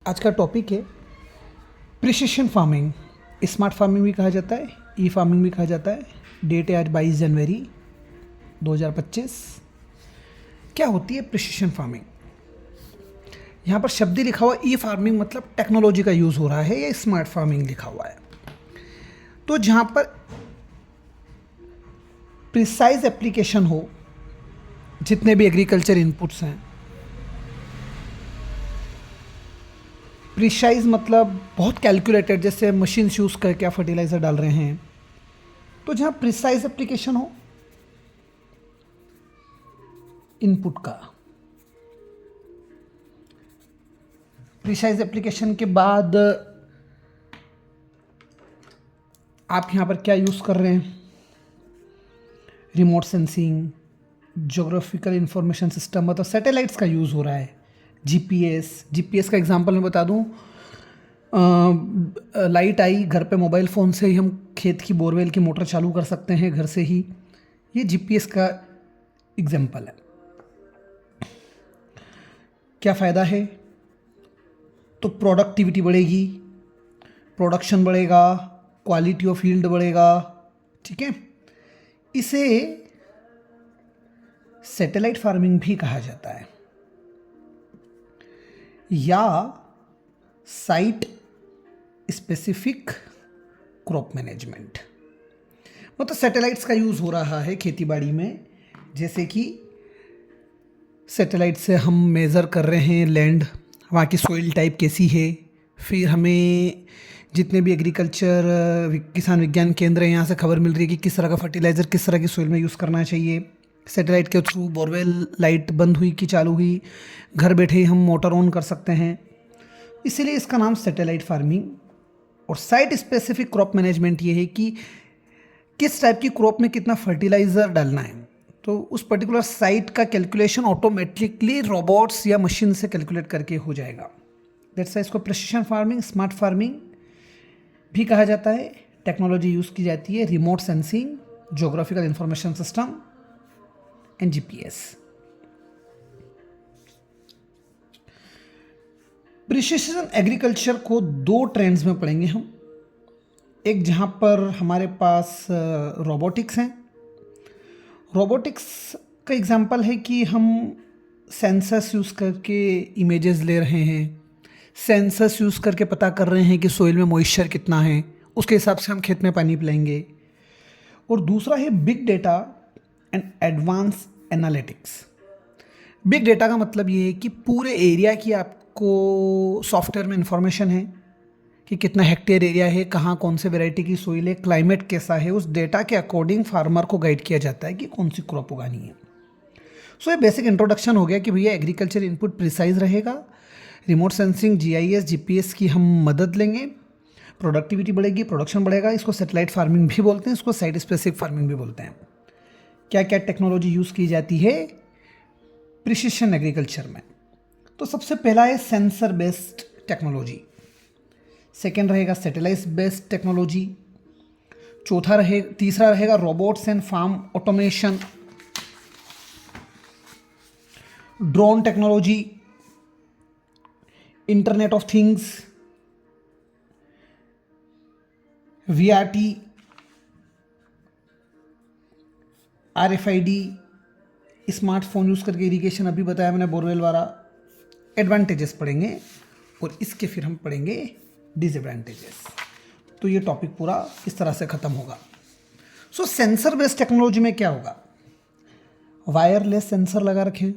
आज का टॉपिक है प्रिसिशन फार्मिंग। स्मार्ट फार्मिंग भी कहा जाता है, ई फार्मिंग भी कहा जाता है। डेट है आज 22 जनवरी 2025। क्या होती है प्रिसिशन फार्मिंग? यहाँ पर शब्द ही लिखा हुआ ई फार्मिंग, मतलब टेक्नोलॉजी का यूज़ हो रहा है, या स्मार्ट फार्मिंग लिखा हुआ है। तो जहाँ पर प्रिसाइज एप्लीकेशन हो, जितने भी एग्रीकल्चर इनपुट्स हैं, प्रिसाइज मतलब बहुत कैलकुलेटेड, जैसे मशीन यूज़ करके आप फर्टिलाइज़र डाल रहे हैं। तो जहाँ प्रिसाइज एप्लीकेशन हो इनपुट का, प्रिसाइज एप्लीकेशन के बाद आप यहाँ पर क्या यूज़ कर रहे हैं? Remote sensing, geographical information system, मतलब सैटेलाइट्स का यूज़ हो रहा है। जीपीएस का एग्जांपल मैं बता दूं, लाइट आई घर पे, मोबाइल फ़ोन से ही हम खेत की बोरवेल की मोटर चालू कर सकते हैं घर से ही। ये जीपीएस का एग्जांपल है। क्या फ़ायदा है? तो प्रोडक्टिविटी बढ़ेगी, प्रोडक्शन बढ़ेगा, क्वालिटी ऑफ फील्ड बढ़ेगा। ठीक है, इसे सैटेलाइट फार्मिंग भी कहा जाता है, या साइट स्पेसिफिक क्रॉप मैनेजमेंट। मतलब सैटेलाइट्स का यूज़ हो रहा है खेतीबाड़ी में। जैसे कि सैटेलाइट से हम मेज़र कर रहे हैं लैंड, वहाँ की सोइल टाइप कैसी है। फिर हमें जितने भी एग्रीकल्चर किसान विज्ञान केंद्र हैं, यहाँ से खबर मिल रही है कि किस तरह का फर्टिलाइज़र किस तरह की सोइल में यूज़ करना चाहिए। सैटेलाइट के थ्रू बोरवेल लाइट बंद हुई कि चालू हुई, घर बैठे ही हम मोटर ऑन कर सकते हैं। इसीलिए इसका नाम सैटेलाइट फार्मिंग। और साइट स्पेसिफिक क्रॉप मैनेजमेंट ये है कि किस टाइप की क्रॉप में कितना फर्टिलाइज़र डालना है, तो उस पर्टिकुलर साइट का कैलकुलेशन ऑटोमेटिकली रोबोट्स या मशीन से कैलकुलेट करके हो जाएगा। दैट्स वाई इसको प्रिसिशन फार्मिंग, स्मार्ट फार्मिंग भी कहा जाता है। टेक्नोलॉजी यूज़ की जाती है, remote sensing, geographical information system and GPS. Precision agriculture को दो ट्रेंड्स में पढ़ेंगे हम। एक जहाँ पर हमारे पास रोबोटिक्स हैं। रोबोटिक्स का एग्जांपल है कि हम सेंसर्स यूज़ करके इमेजेस ले रहे हैं, सेंसर्स यूज़ करके पता कर रहे हैं कि सोइल में मॉइस्चर कितना है, उसके हिसाब से हम खेत में पानी पिलाएंगे। और दूसरा है big data and advance analytics. Big data का मतलब ये है कि पूरे एरिया की आपको सॉफ्टवेयर में इंफॉर्मेशन है कि कितना हेक्टेयर एरिया है, कहाँ कौन से वैरायटी की सोइल है, क्लाइमेट कैसा है। उस डेटा के अकॉर्डिंग फार्मर को गाइड किया जाता है कि कौन सी क्रॉप उगानी है। सो ये बेसिक इंट्रोडक्शन हो गया कि भैया एग्रीकल्चर इनपुट प्रिसाइज रहेगा, रिमोट सेंसिंग, जीआईएस, जीपीएस की हम मदद लेंगे, प्रोडक्टिविटी बढ़ेगी, प्रोडक्शन बढ़ेगा। इसको सैटेलाइट फार्मिंग भी बोलते हैं, इसको साइट स्पेसिफिक फार्मिंग भी बोलते हैं। क्या क्या टेक्नोलॉजी यूज़ की जाती है प्रिसिशन एग्रीकल्चर में? तो सबसे पहला है सेंसर बेस्ड टेक्नोलॉजी, सेकेंड रहेगा सैटेलाइट बेस्ड टेक्नोलॉजी, तीसरा रहेगा robots and farm automation, drone technology, internet of things, VRT, RFID, smartphone use करके इरिगेशन, अभी बताया मैंने बोरवेल वाला। एडवांटेजेस पढ़ेंगे और इसके फिर हम पढ़ेंगे डिसएडवांटेजेस। तो ये टॉपिक पूरा इस तरह से ख़त्म होगा। सो सेंसर बेस्ड टेक्नोलॉजी में क्या होगा? वायरलेस सेंसर लगा रखें,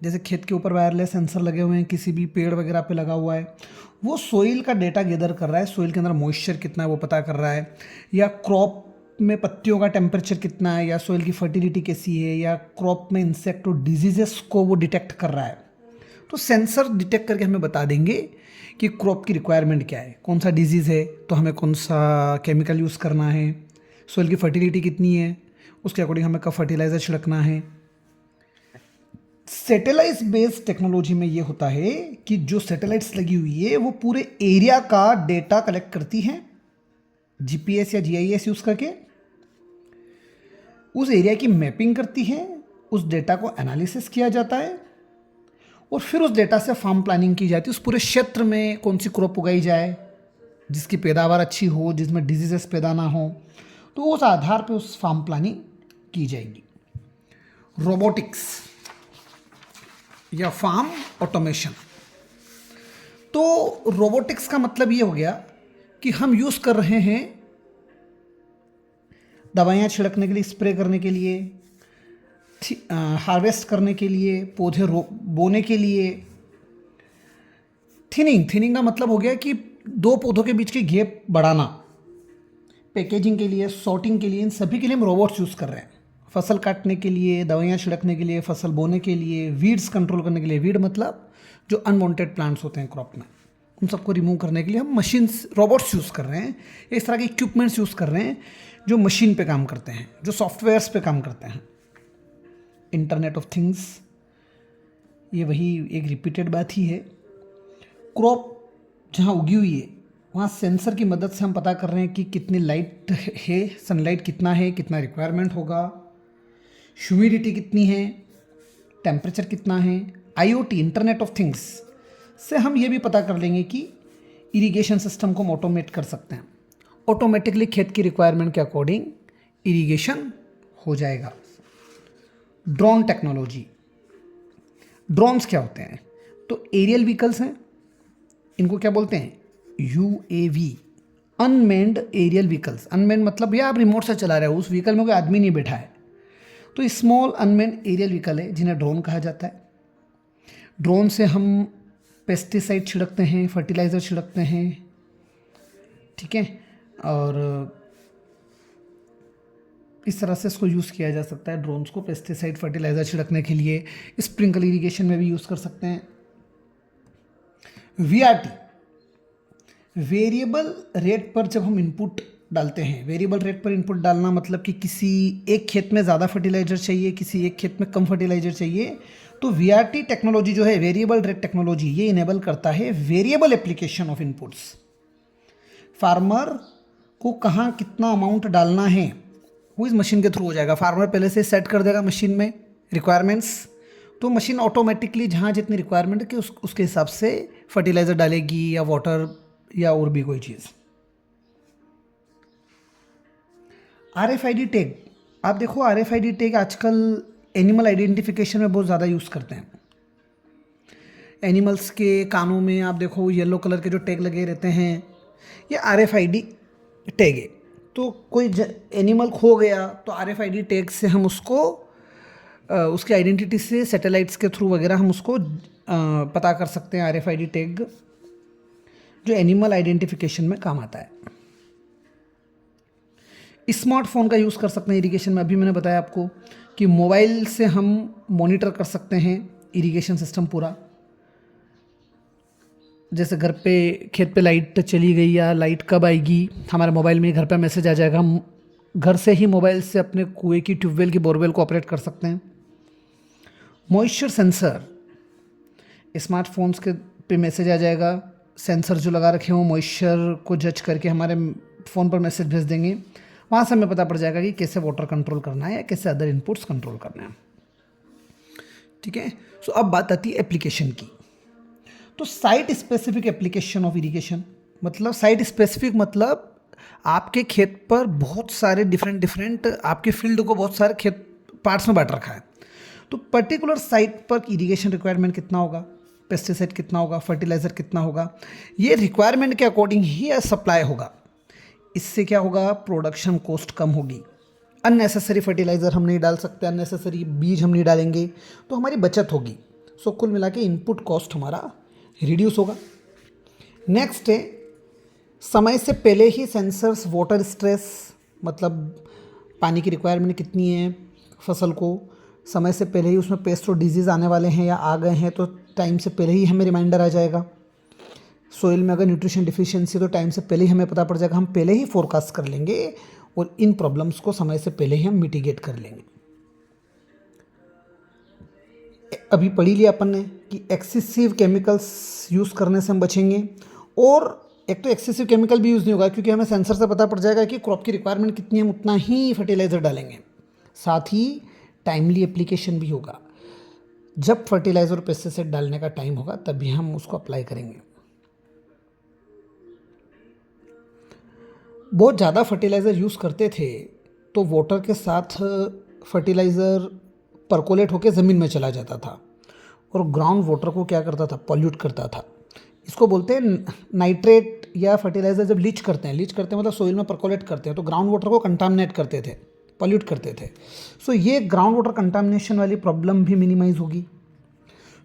जैसे खेत के ऊपर वायरलेस सेंसर लगे हुए हैं, किसी भी पेड़ वगैरह पे लगा हुआ है, वो सोइल का डेटा गैदर कर रहा है, सोइल के अंदर मॉइस्चर कितना है वो पता कर रहा है, या क्रॉप में पत्तियों का टेम्परेचर कितना है, या सोइल की फर्टिलिटी कैसी है, या क्रॉप में इंसेक्ट और डिजीजेस को वो डिटेक्ट कर रहा है। तो सेंसर डिटेक्ट करके हमें बता देंगे कि क्रॉप की रिक्वायरमेंट क्या है, कौन सा डिजीज़ है तो हमें कौन सा केमिकल यूज़ करना है, सोइल की फर्टिलिटी कितनी है, उसके अकॉर्डिंग हमें कब फर्टिलाइज़र छिड़कना है। सैटेलाइट बेस्ड टेक्नोलॉजी में ये होता है कि जो सैटेलाइट्स लगी हुई है वो पूरे एरिया का डेटा कलेक्ट करती हैं, जीपीएस या जीआईएस यूज़ करके उस एरिया की मैपिंग करती है, उस डेटा को एनालिसिस किया जाता है और फिर उस डेटा से फार्म प्लानिंग की जाती है। उस पूरे क्षेत्र में कौन सी क्रॉप उगाई जाए जिसकी पैदावार अच्छी हो, जिसमें डिजीजेस पैदा ना हो, तो उस आधार पे उस फार्म प्लानिंग की जाएगी। रोबोटिक्स या फार्म ऑटोमेशन। तो रोबोटिक्स का मतलब ये हो गया कि हम यूज़ कर रहे हैं दवाइयाँ छिड़कने के लिए, स्प्रे करने के लिए, हार्वेस्ट करने के लिए, पौधे बोने के लिए। थिनिंग का मतलब हो गया कि दो पौधों के बीच की गैप बढ़ाना। पैकेजिंग के लिए, सॉर्टिंग के लिए, इन सभी के लिए हम रोबोट्स यूज़ कर रहे हैं। फसल काटने के लिए, दवाइयाँ छिड़कने के लिए, फसल बोने के लिए, वीड्स कंट्रोल करने के लिए। वीड मतलब जो अनवांटेड प्लांट्स होते हैं क्रॉप में, उन सबको रिमूव करने के लिए हम मशीन्स, रोबोट्स यूज़ कर रहे हैं। इस तरह के इक्विपमेंट्स यूज़ कर रहे हैं जो मशीन पे काम करते हैं, जो सॉफ्टवेयर्स पे काम करते हैं। इंटरनेट ऑफ थिंग्स, ये वही एक रिपीटेड बात ही है। क्रॉप जहाँ उगी हुई है वहाँ सेंसर की मदद से हम पता कर रहे हैं कि कितनी लाइट है, सनलाइट कितना है, कितना रिक्वायरमेंट होगा, ह्यूमिडिटी कितनी है, टेम्परेचर कितना है। IoT, इंटरनेट ऑफ थिंग्स से हम ये भी पता कर लेंगे कि इरिगेशन सिस्टम को हम ऑटोमेट कर सकते हैं। ऑटोमेटिकली खेत की रिक्वायरमेंट के अकॉर्डिंग इरिगेशन हो जाएगा। Drone technology. ड्रोन्स क्या होते हैं? तो एरियल व्हीकल्स हैं, इनको क्या बोलते हैं? UAV, unmanned aerial vehicles. Unmanned मतलब ये आप रिमोट से चला रहे हो, उस व्हीकल में कोई आदमी नहीं बैठा है, तो स्मॉल अनमेन्ड एरियल व्हीकल है जिन्हें ड्रोन कहा जाता है। ड्रोन से हम पेस्टिसाइड छिड़कते हैं, फर्टिलाइज़र छिड़कते हैं, ठीक है, और इस तरह से इसको यूज़ किया जा सकता है। ड्रोन्स को पेस्टिसाइड, फर्टिलाइज़र छिड़कने के लिए, स्प्रिंकल इरिगेशन में भी यूज़ कर सकते हैं। VRT, वेरिएबल रेट पर जब हम इनपुट डालते हैं। वेरिएबल रेट पर इनपुट डालना मतलब कि किसी एक खेत में ज़्यादा फर्टिलाइज़र चाहिए, किसी एक खेत में कम फर्टिलाइज़र चाहिए, तो VRT टेक्नोलॉजी जो है, वेरिएबल रेट टेक्नोलॉजी, ये इनेबल करता है variable application of inputs. Farmer को कहाँ कितना अमाउंट डालना है वो इस मशीन के थ्रू हो जाएगा। फार्मर पहले से सेट कर देगा मशीन में रिक्वायरमेंट्स, तो मशीन ऑटोमेटिकली जहाँ जितनी रिक्वायरमेंट है कि उसके हिसाब से फर्टिलाइज़र डालेगी या वाटर या और भी कोई चीज़। RFID टैग, आप देखो RFID टैग आजकल एनिमल आइडेंटिफिकेशन में बहुत ज़्यादा यूज़ करते हैं। एनिमल्स के कानों में आप देखो येलो कलर के जो टैग लगे रहते हैं, ये RFID टैग है। तो कोई एनिमल खो गया तो RFID टैग से हम उसको उसकी आइडेंटिटी से सैटेलाइट्स के थ्रू वगैरह हम उसको पता कर सकते हैं। RFID टैग जो एनिमल आइडेंटिफिकेशन में काम आता है। स्मार्टफोन का यूज़ कर सकते हैं इरिगेशन में। अभी मैंने बताया आपको कि मोबाइल से हम मॉनिटर कर सकते हैं इरिगेशन सिस्टम पूरा। जैसे घर पे खेत पे लाइट चली गई या लाइट कब आएगी, हमारे मोबाइल में घर पे मैसेज आ जाएगा। हम घर से ही मोबाइल से अपने कुएं की, ट्यूबवेल की, बोरवेल को ऑपरेट कर सकते हैं। मॉइस्चर सेंसर, स्मार्टफोन्स के पे मैसेज आ जाएगा। सेंसर जो लगा रखे हों मॉइस्चर को जज करके हमारे फ़ोन पर मैसेज भेज देंगे। वहाँ से हमें पता पड़ जाएगा कि कैसे वाटर कंट्रोल करना है या कैसे अदर इनपुट्स कंट्रोल करना है, ठीक है। सो अब बात आती है एप्लीकेशन की। तो site specific application of irrigation, मतलब साइट स्पेसिफिक मतलब आपके खेत पर बहुत सारे डिफरेंट आपके फील्ड को बहुत सारे खेत पार्ट्स में बांट रखा है। तो पर्टिकुलर साइट पर इरिगेशन रिक्वायरमेंट कितना होगा, पेस्टिसाइड कितना होगा, फर्टिलाइज़र कितना होगा, ये रिक्वायरमेंट के अकॉर्डिंग ही सप्लाई होगा। इससे क्या होगा, प्रोडक्शन कॉस्ट कम होगी। अननेसेसरी फर्टिलाइज़र हम नहीं डाल सकते, अननेसेसरी बीज हम नहीं डालेंगे, तो हमारी बचत होगी। सो कुल मिला के इनपुट कॉस्ट हमारा रिड्यूस होगा। नेक्स्ट है समय से पहले ही सेंसर्स वाटर स्ट्रेस, मतलब पानी की रिक्वायरमेंट कितनी है फसल को, समय से पहले ही उसमें पेस्ट और डिजीज़ आने वाले हैं या आ गए हैं तो टाइम से पहले ही हमें रिमाइंडर आ जाएगा। सोइल में अगर न्यूट्रिशन डिफिशियंसी तो टाइम से पहले ही हमें पता पड़ जाएगा, हम पहले ही फोरकास्ट कर लेंगे और इन प्रॉब्लम्स को समय से पहले ही हम मिटिगेट कर लेंगे। अभी पढ़ी लिया अपन ने कि एक्सेसिव केमिकल्स यूज़ करने से हम बचेंगे, और एक तो एक्सेसिव केमिकल भी यूज़ नहीं होगा क्योंकि हमें सेंसर से पता पड़ जाएगा कि क्रॉप की रिक्वायरमेंट कितनी है, हम उतना ही फर्टिलाइज़र डालेंगे। साथ ही टाइमली एप्लीकेशन भी होगा। जब फर्टिलाइज़र और पेस्टिसाइड डालने का टाइम होगा तभी हम उसको अप्लाई करेंगे। बहुत ज़्यादा फर्टिलाइज़र यूज़ करते थे तो वाटर के साथ फर्टिलाइज़र परकोलेट होकर ज़मीन में चला जाता था और ग्राउंड वाटर को क्या करता था, पॉल्यूट करता था। इसको बोलते हैं नाइट्रेट या फर्टिलाइज़र जब लीच करते हैं मतलब सोइल में परकोलेट करते हैं तो ग्राउंड वाटर को कंटामिनेट करते थे, पॉल्यूट करते थे। सो ये ग्राउंड वाटर कंटामिनेशन वाली प्रॉब्लम भी मिनिमाइज होगी,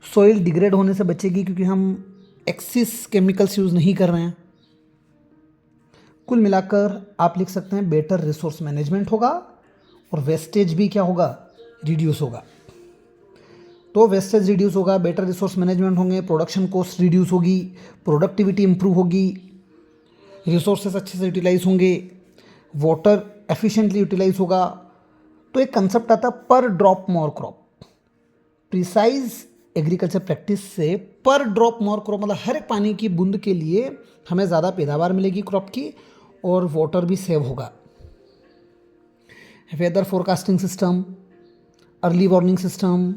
सोइल डिग्रेड होने से बचेगी क्योंकि हम एक्सिस केमिकल्स यूज़ नहीं कर रहे हैं। कुल मिलाकर आप लिख सकते हैं बेटर रिसोर्स मैनेजमेंट होगा और वेस्टेज भी क्या होगा, रिड्यूस होगा। तो वेस्टेज रिड्यूस होगा, बेटर रिसोर्स मैनेजमेंट होंगे, प्रोडक्शन कॉस्ट रिड्यूस होगी, प्रोडक्टिविटी इंप्रूव होगी, रिसोर्सेज अच्छे से यूटिलाइज होंगे, वाटर एफिशिएंटली यूटिलाइज होगा। तो एक कंसेप्ट आता है पर drop more crop. Precise agriculture practice से पर ड्रॉप मोर क्रॉप मतलब हर एक पानी की बूंद के लिए हमें ज़्यादा पैदावार मिलेगी क्रॉप की और वाटर भी सेव होगा। Weather forecasting system, early warning system,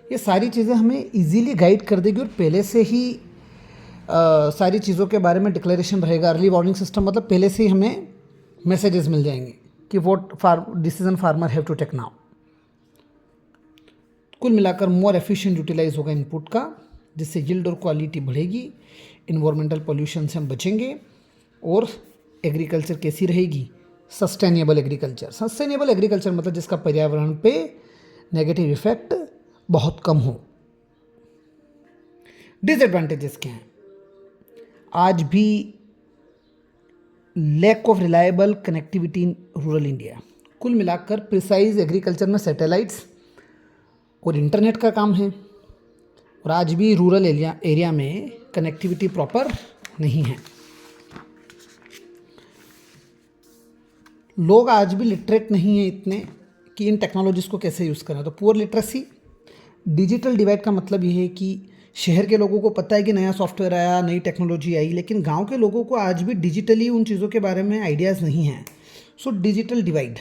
ये सारी चीज़ें हमें इजीली गाइड कर देगी और पहले से ही सारी चीज़ों के बारे में डिक्लेरेशन रहेगा। अर्ली वार्निंग सिस्टम मतलब पहले से ही हमें मैसेजेस मिल जाएंगे कि what decision farmer have to take now. कुल मिलाकर मोर एफिशिएंट यूटिलाइज होगा इनपुट का, जिससे यील्ड और क्वालिटी बढ़ेगी, इन्वायरमेंटल पोल्यूशन से हम बचेंगे और एग्रीकल्चर कैसी रहेगी, सस्टेनेबल एग्रीकल्चर। सस्टेनेबल एग्रीकल्चर मतलब जिसका पर्यावरण पे नेगेटिव इफेक्ट बहुत कम हो। डिसएडवांटेजेस क्या हैं? आज भी lack of reliable connectivity in rural India. कुल मिलाकर प्रिसाइज एग्रीकल्चर में सैटेलाइट्स और इंटरनेट का काम है और आज भी रूरल एरिया में कनेक्टिविटी प्रॉपर नहीं है। लोग आज भी लिटरेट नहीं हैं इतने कि इन टेक्नोलॉजीज़ को कैसे यूज़ करना। तो पुअर लिटरेसी, डिजिटल डिवाइड का मतलब ये है कि शहर के लोगों को पता है कि नया सॉफ्टवेयर आया, नई टेक्नोलॉजी आई, लेकिन गांव के लोगों को आज भी डिजिटली उन चीज़ों के बारे में आइडियाज़ नहीं हैं। सो डिजिटल डिवाइड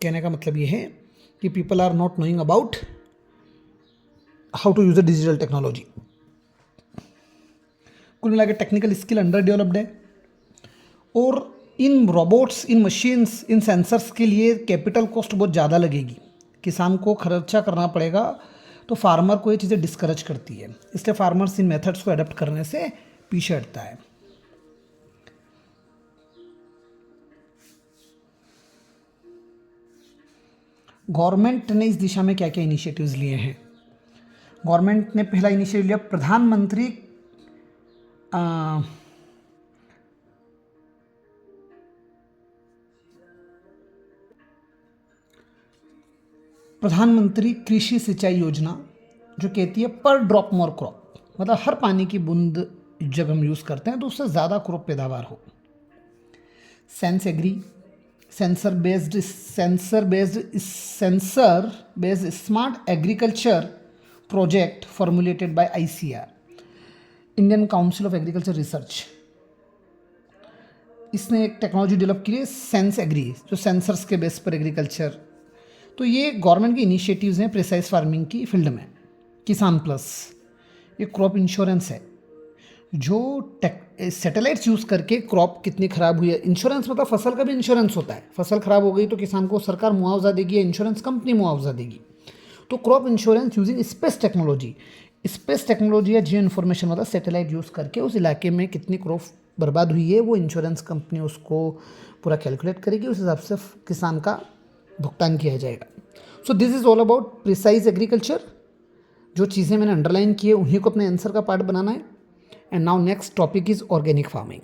कहने का मतलब ये है कि people are not knowing about how to use the digital technology. कुल मिला के टेक्निकल स्किल अंडर डेवलप्ड है और इन रोबोट्स, इन मशीन्स, इन सेंसर्स के लिए कैपिटल कॉस्ट बहुत ज़्यादा लगेगी, किसान को खर्चा करना पड़ेगा। तो फार्मर को ये चीज़ें डिस्करेज करती है, इसलिए फार्मर्स इन मेथड्स को अडॉप्ट करने से पीछे हटता है। गवर्नमेंट ने इस दिशा में क्या क्या इनिशिएटिव्स लिए हैं? गवर्नमेंट ने पहला इनिशिएटिव लिया प्रधानमंत्री कृषि सिंचाई योजना, जो कहती है पर ड्रॉप मोर क्रॉप, मतलब हर पानी की बूंद जब हम यूज़ करते हैं तो उससे ज़्यादा क्रॉप पैदावार हो। Sense agri, sensor based smart agriculture project formulated by ICR, Indian council of agriculture research. इसने एक टेक्नोलॉजी डेवलप की है सेंस एग्री, जो सेंसर्स के बेस पर एग्रीकल्चर। तो ये गवर्नमेंट की इनिशिएटिव्स हैं प्रिसाइज फार्मिंग की फील्ड में। किसान प्लस, ये क्रॉप इंश्योरेंस है, जो सैटेलाइट्स यूज़ करके क्रॉप कितनी ख़राब हुई है। इंश्योरेंस मतलब फसल का भी इंश्योरेंस होता है, फसल ख़राब हो गई तो किसान को सरकार मुआवजा देगी या इंश्योरेंस कंपनी मुआवजा देगी। तो crop insurance using space technology या जियो इन्फॉर्मेशन मतलब सैटेलाइट यूज़ करके उस इलाके में कितनी क्रॉप बर्बाद हुई है वो इंश्योरेंस कंपनी उसको पूरा कैलकुलेट करेगी, उस हिसाब से किसान का भुगतान किया जाएगा। So this is all about precise agriculture. जो चीज़ें मैंने अंडरलाइन की है उन्हीं को अपने आंसर का पार्ट बनाना है। And now next topic is organic farming.